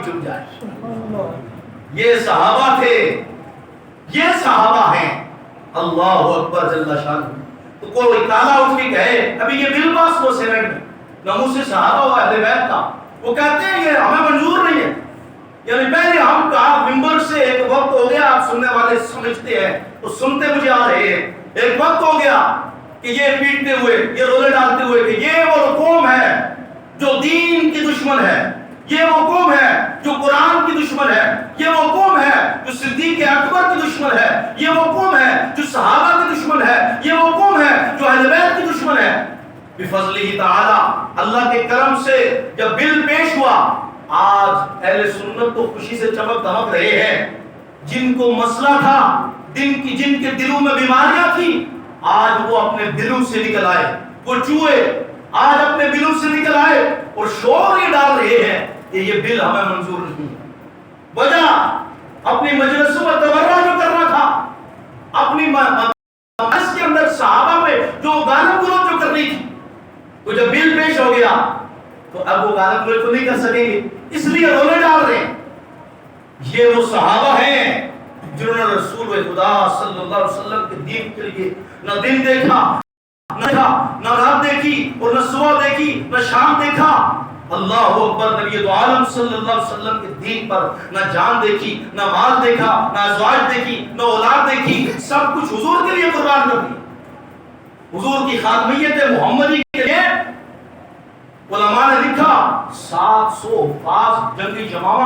چپ جائے. یہ صحابہ تھے, یہ صحابہ ہیں. اللہ اکبر جل شانہ. تو کوئی تالا اٹھ کے کہے ابھی یہ بل پاس وہ سینٹ میں ناموس صحابہ و اہل بیت کا, وہ کہتے ہیں یہ ہمیں منظور نہیں ہے. یعنی پہلے ہم کہا ممبر سے ایک وقت ہو گیا, آپ سننے والے سمجھتے ہیں تو سنتے مجھے آ رہے ہیں, ایک وقت ہو گیا کہ یہ پیٹتے ہوئے, یہ رولے ڈالتے ہوئے کہ یہ وہ قوم ہے جو دین کی دشمن ہے, یہ وہ قوم ہے جو قرآن کی دشمن ہے, یہ وہ قوم ہے جو صدیق اکبر کی دشمن ہے, یہ وہ قوم ہے جو صحابہ کی دشمن ہے, یہ وہ قوم ہے جو اہل بیت کی دشمن ہے. بفضلہ تعالی, اللہ کے کرم سے جب بل پیش ہوا, آج اہل سنت تو خوشی سے چمک دمک رہے ہیں. جن کو مسئلہ تھا, جن کے دلوں میں بیماریاں تھیں, آج وہ اپنے دلوں سے نکل آئے. وہ چوہے آج اپنے دلوں سے نکل آئے اور شور یہ ڈال رہے ہیں کہ یہ بل ہمیں منظور نہیں ہے. وجہ اپنی مجلسوں میں تبرہ جو کرنا تھا, اپنی مجلس کے اندر صحابہ پہ جو گالم گلوچ جو کرنی تھی, تو جب بل پیش ہو گیا تو اب وہ گالم گلوچ تو نہیں کر سکیں گے, اس لیے رولے ڈال رہے ہیں. یہ وہ صحابہ ہیں جنہوں نے رسول خدا صلی اللہ علیہ وسلم کے دین کے لیے نہ دن دیکھا, نہ رات دیکھی, اور نہ صبح دیکھی, نہ شام دیکھا. اللہ اکبر. نبی دو عالم صلی اللہ علیہ وسلم کے دین پر نہ جان دیکھی, نہ مال دیکھا, نہ ازواج دیکھی, نہ اولاد دیکھی, سب کچھ حضور کے لیے قربان کر دی. حضور کی خاتمیت محمدی کے لیے علماء نے لکھا 700 حفاظ جنگی جماعت